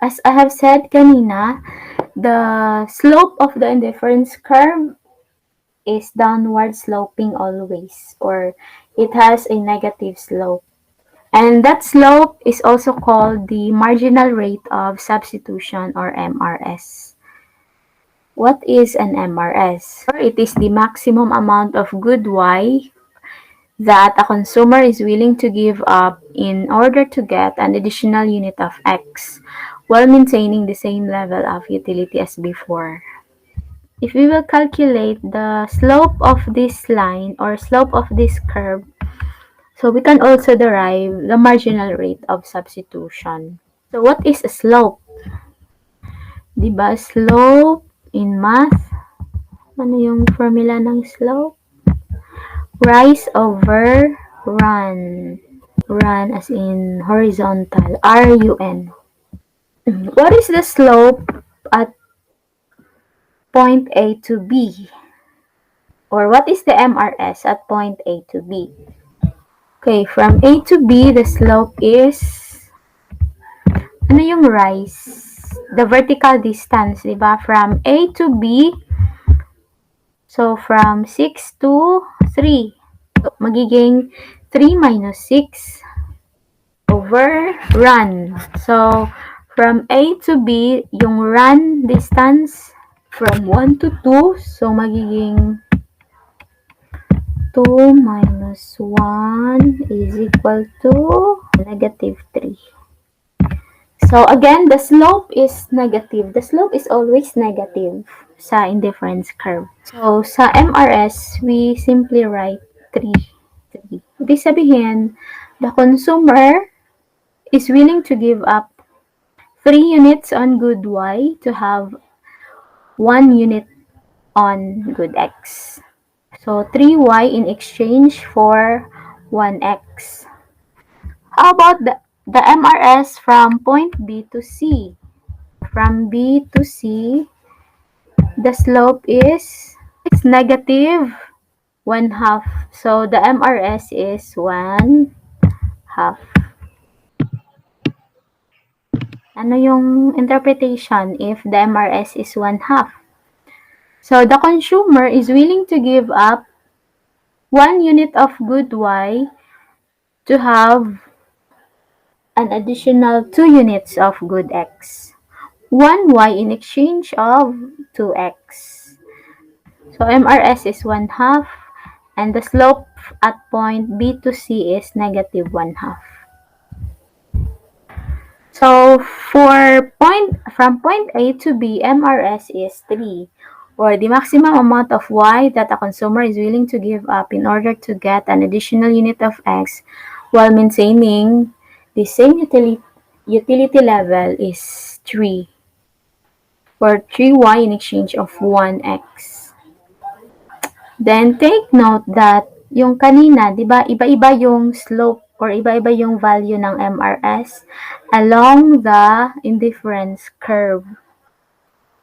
As I have said kanina, the slope of the indifference curve is downward sloping always, or it has a negative slope. And that slope is also called the marginal rate of substitution, or MRS. What is an MRS? It is the maximum amount of good Y that a consumer is willing to give up in order to get an additional unit of X while maintaining the same level of utility as before. If we will calculate the slope of this line or slope of this curve, so we can also derive the marginal rate of substitution. So what is a slope? Diba slope in math? Ano yung formula ng slope? Rise over run. Run as in horizontal. R-U-N. What is the slope at point A to B? Or what is the MRS at point A to B? Okay, from A to B, the slope is, ano yung rise? The vertical distance, di ba? From A to B, so from 6 to 3. So, magiging 3 minus 6 over run. So, from A to B, yung run distance from 1 to 2, so magiging 2 minus 1 is equal to negative 3. So, again, the slope is negative. The slope is always negative sa indifference curve. So, sa MRS, we simply write 3. Ibig sabihin, the consumer is willing to give up 3 units on good Y to have 1 unit on good X. So, 3Y in exchange for 1X. How about the MRS from point B to C? From B to C, the slope is negative 1/2. So, the MRS is 1/2. Ano yung interpretation if the MRS is 1/2? So, the consumer is willing to give up 1 unit of good Y to have an additional 2 units of good X. 1Y in exchange of 2X. So, MRS is 1/2 and the slope at point B to C is negative 1/2. So, from point A to B, MRS is 3, or the maximum amount of Y that a consumer is willing to give up in order to get an additional unit of X while maintaining the same utility level is 3, or 3Y in exchange of 1X. Then, take note that yung kanina, di ba, iba-iba yung slope or iba-iba yung value ng MRS along the indifference curve.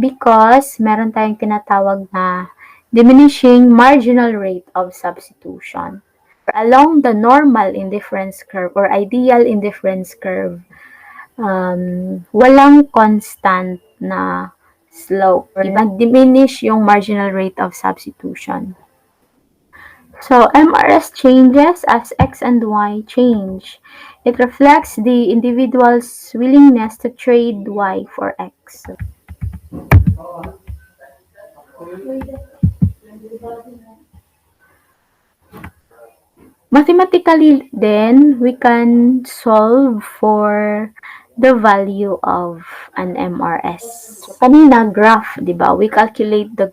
Because meron tayong tinatawag na diminishing marginal rate of substitution. Along the normal indifference curve or ideal indifference curve, walang constant na slope. Diminish yung marginal rate of substitution. So, MRS changes as X and Y change. It reflects the individual's willingness to trade Y for X. Mathematically, then, we can solve for the value of an MRS. So, kanina, graph, di ba? We calculate the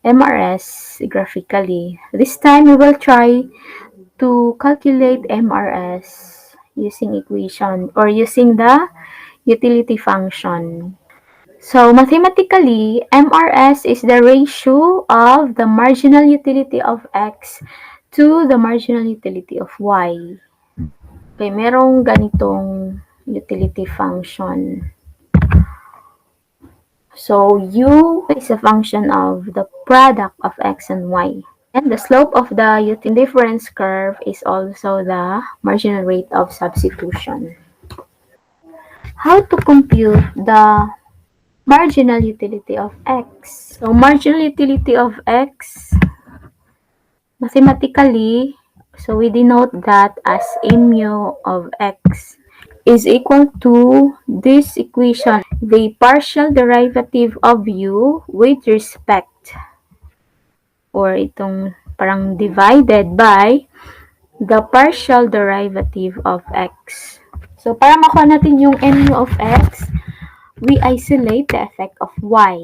MRS graphically. This time, we will try to calculate MRS using equation or using the utility function. So, mathematically, MRS is the ratio of the marginal utility of X to the marginal utility of Y. Okay, merong ganitong utility function. So, U is a function of the product of X and Y. And the slope of the indifference curve is also the marginal rate of substitution. how to compute the marginal utility of x. So, marginal utility of x, mathematically, so we denote that as mu of x is equal to this equation, the partial derivative of u with respect, or itong parang divided by the partial derivative of x. So, para makuha natin yung mu of x, we isolate the effect of y.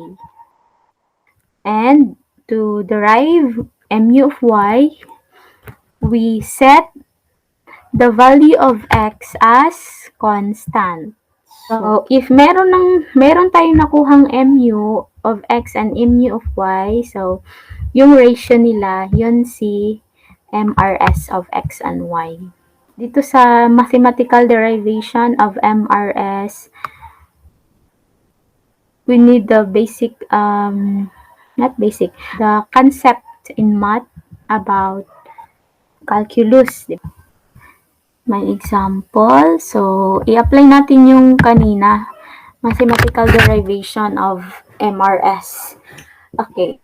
And to derive mu of y, we set the value of x as constant. So, if meron tayong nakuhang mu of x and mu of y, so, yung ratio nila, yun si MRS of x and y. Dito sa mathematical derivation of MRS, we need the basic, not basic, the concept in math about calculus. May example. So, i-apply natin yung kanina, mathematical derivation of MRS. Okay.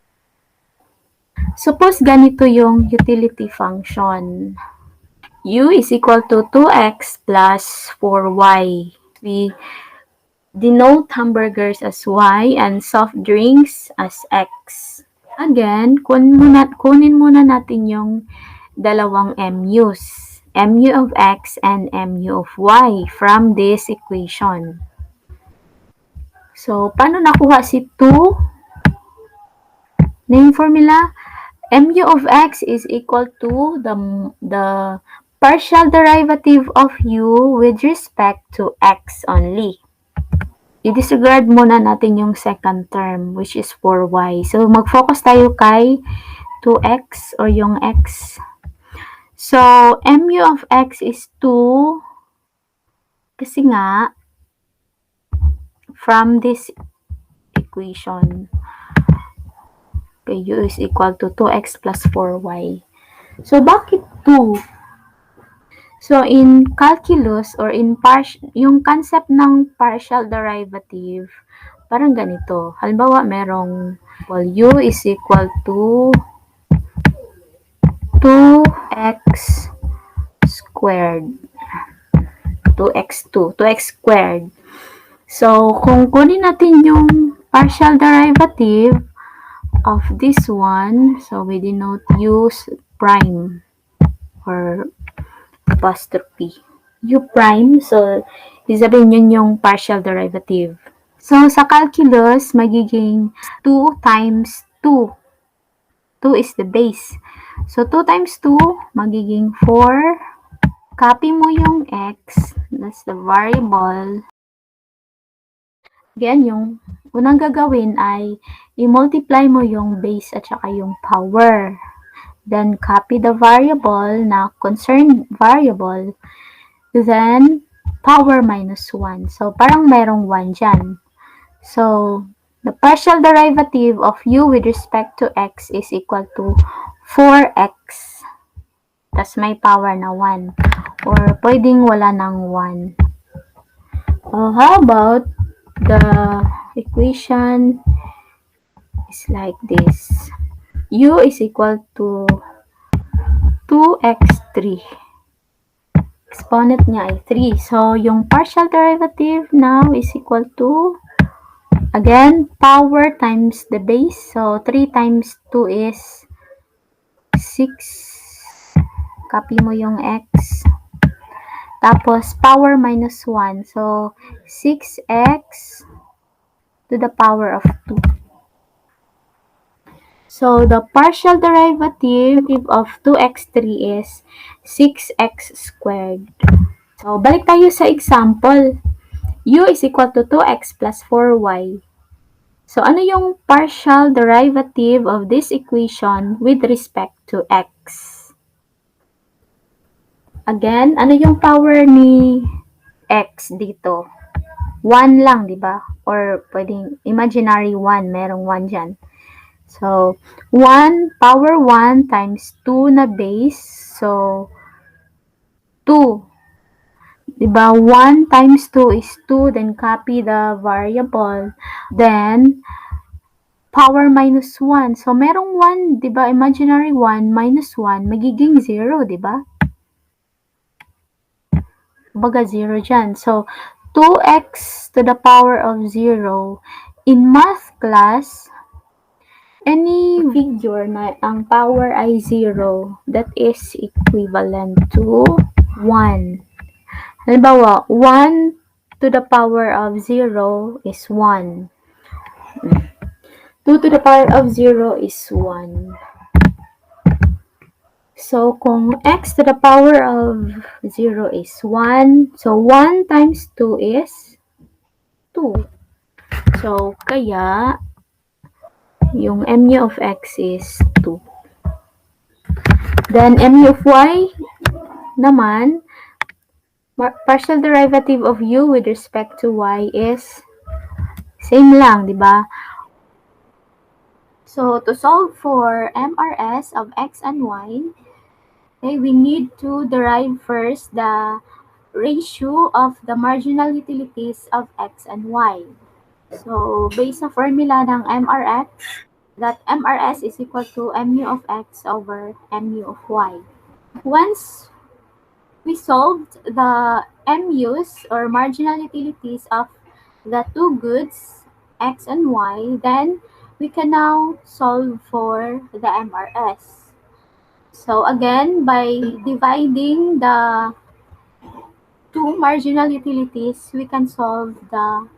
Suppose ganito yung utility function. U is equal to 2x plus 4y. We denote hamburgers as y and soft drinks as x. Again, kunin muna natin yung dalawang mu's. Mu of x and mu of y from this equation. So, paano nakuha si 2? Na yung formula, mu of x is equal to the partial derivative of u with respect to x only. I-disregard muna natin yung second term, which is 4y. So, mag-focus tayo kay 2x or yung x. So, mu of x is 2 kasi nga, from this equation, okay, u is equal to 2x plus 4y. So, bakit 2? So, in calculus or in yung concept ng partial derivative, parang ganito. Halimbawa, merong u is equal to 2x squared. 2x squared. So, kung kunin natin yung partial derivative of this one, so we denote u prime or apostrophe. U prime, so, isabihin yun yung partial derivative. So, sa calculus, magiging 2 times 2. 2 is the base. So, 2 times 2, magiging 4. Copy mo yung x, that's the variable. Again, yung unang gagawin ay i-multiply mo yung base at saka yung power. Then, copy the variable na concerned variable. Then, power minus 1. So, parang merong 1 dyan. So, the partial derivative of u with respect to x is equal to 4x. Tas may power na 1. Or, pwedeng wala ng 1. How about the equation is like this. U is equal to 2x3. Exponent niya ay 3. So, yung partial derivative now is equal to, again, power times the base. So, 3 times 2 is 6. Copy mo yung x. Tapos, power minus 1. So, 6x to the power of 2. So, the partial derivative of 2x3 is 6x squared. So, balik tayo sa example. U is equal to 2x plus 4y. So, ano yung partial derivative of this equation with respect to x? Again, ano yung power ni x dito? 1 lang, di ba? Or pwedeng imaginary 1, merong 1 dyan. So, 1, power 1 times 2 na base. So, 2. Diba? 1 times 2 is 2, then copy the variable. Then, power minus 1. So, merong 1, diba? Imaginary 1 minus 1, magiging 0, diba? Baga 0 dyan. So, 2x to the power of 0. In math class, any figure na ang power ay 0, that is equivalent to 1. Halimbawa, 1 to the power of 0 is 1. 2 to the power of 0 is 1. So, kung x to the power of 0 is 1, so 1 times 2 is 2. So, kaya, yung mu of x is 2. Then, mu of y naman, partial derivative of u with respect to y is same lang, di ba? So, to solve for MRS of x and y, okay, we need to derive first the ratio of the marginal utilities of x and y. So, based sa formula ng MRX, that MRS is equal to mu of x over mu of y. Once we solved the MUs or marginal utilities of the two goods, X and Y, then we can now solve for the MRS. So again, by dividing the two marginal utilities, we can solve the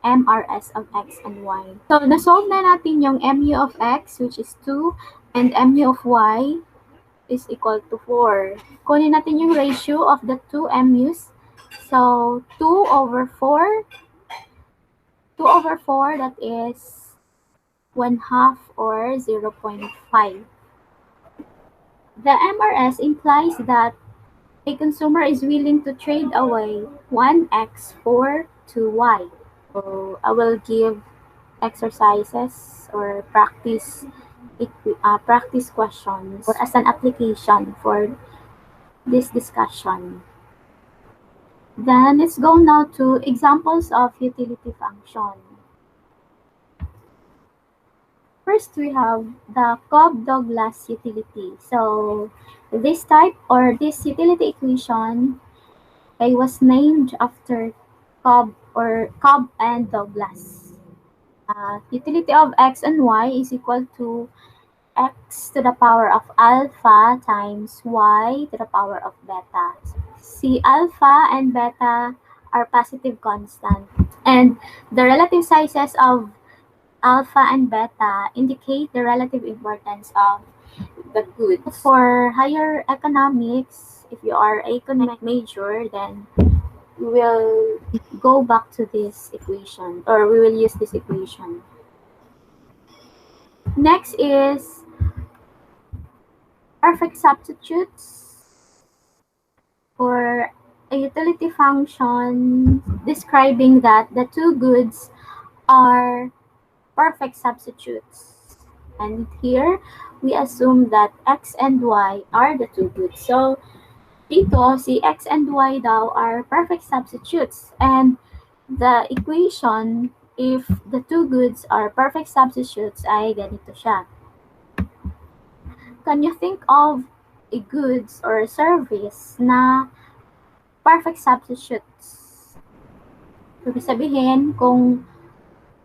MRS of X and Y. So, na-solve na natin yung MU of X, which is 2, and MU of Y is equal to 4. Kunin natin yung ratio of the two MUs. So, 2 over 4, that is 1/2 or 0.5. The MRS implies that a consumer is willing to trade away 1x for 2y. So, I will give exercises or practice questions or as an application for this discussion. Then let's go now to examples of utility function. First, we have the Cobb-Douglas utility. So this type or this utility equation was named after Cobb and Douglas. Utility of x and y is equal to x to the power of alpha times y to the power of beta. See, alpha and beta are positive constant, and the relative sizes of alpha and beta indicate the relative importance of the goods. For higher economics, if you are economic major, then we will go back to this equation, or we will use this equation. Next is perfect substitutes for a utility function describing that the two goods are perfect substitutes. And here, we assume that x and y are the two goods. So, dito, si x and y daw are perfect substitutes. And the equation, if the two goods are perfect substitutes, ay ganito siya. Can you think of a goods or service na perfect substitutes? Ibig sabihin, kung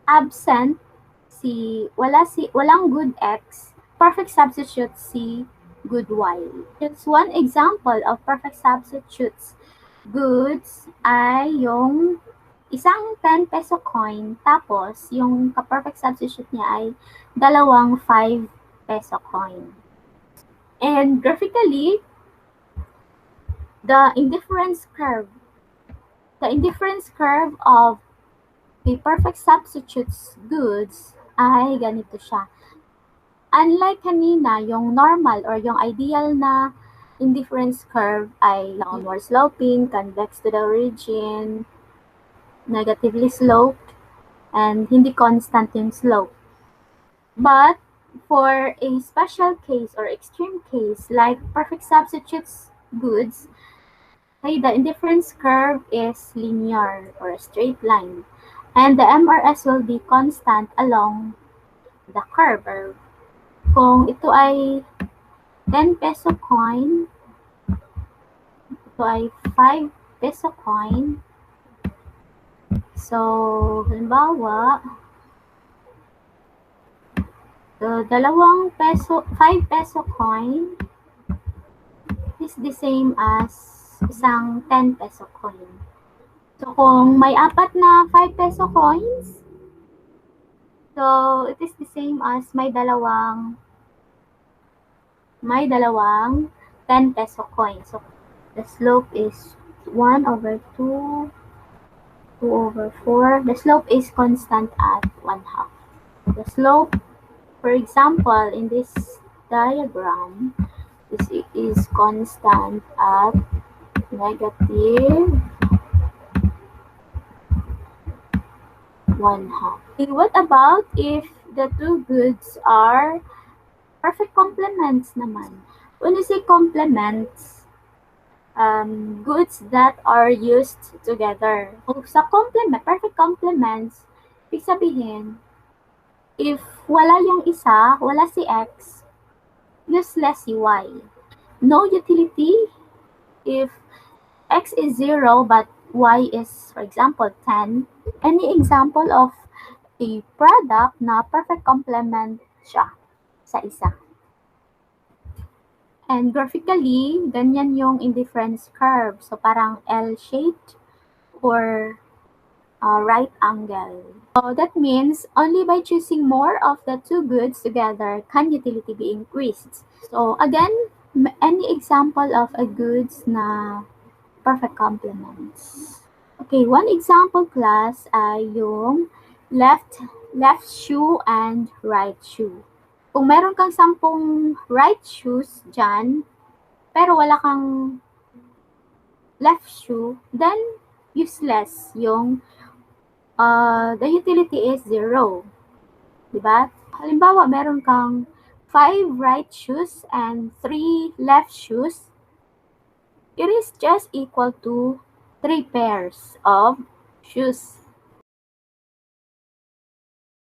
absent walang good x, perfect substitute si good y. Just one example of perfect substitutes goods ay yung isang 10 peso coin, tapos yung ka-perfect substitute niya ay dalawang 5 peso coin. And graphically, the indifference curve of the perfect substitutes goods ay ganito siya. Unlike kanina, yung normal or yung ideal na indifference curve ay downward sloping, convex to the origin, negatively sloped, and hindi constant yung slope. But for a special case or extreme case like perfect substitutes goods, Okay, the indifference curve is linear or a straight line. And the MRS will be constant along the curve. Or kung ito ay 10 peso coin, ito ay 5 peso coin. So, halimbawa, the dalawang peso, 5 peso coin is the same as isang 10 peso coin. So, kung may apat na 5 peso coins, so it is the same as may dalawang 10 peso coin. So, the slope is 1 over 2, 2 over 4. The slope is constant at 1 half. The slope, for example, in this diagram, this is constant at negative 1 half. Okay, what about if the two goods are perfect complements naman? When you say complements, goods that are used together. Kung sa complement, perfect complements, ibig sabihin, if wala yung isa, wala si X, useless si Y. No utility if X is 0 but Y is, for example, 10. Any example of a product na perfect complement siya sa isa. And graphically, ganyan yung indifference curve. So, parang L-shaped or right angle. So, that means only by choosing more of the two goods together can utility be increased. So, again, any example of a goods na perfect complements. Okay, one example class ay yung left shoe and right shoe. Kung meron kang 10 right shoes dyan, pero wala kang left shoe, then useless yung the utility is 0. Diba? Halimbawa, meron kang 5 right shoes and 3 left shoes. It is just equal to 3 pairs of shoes.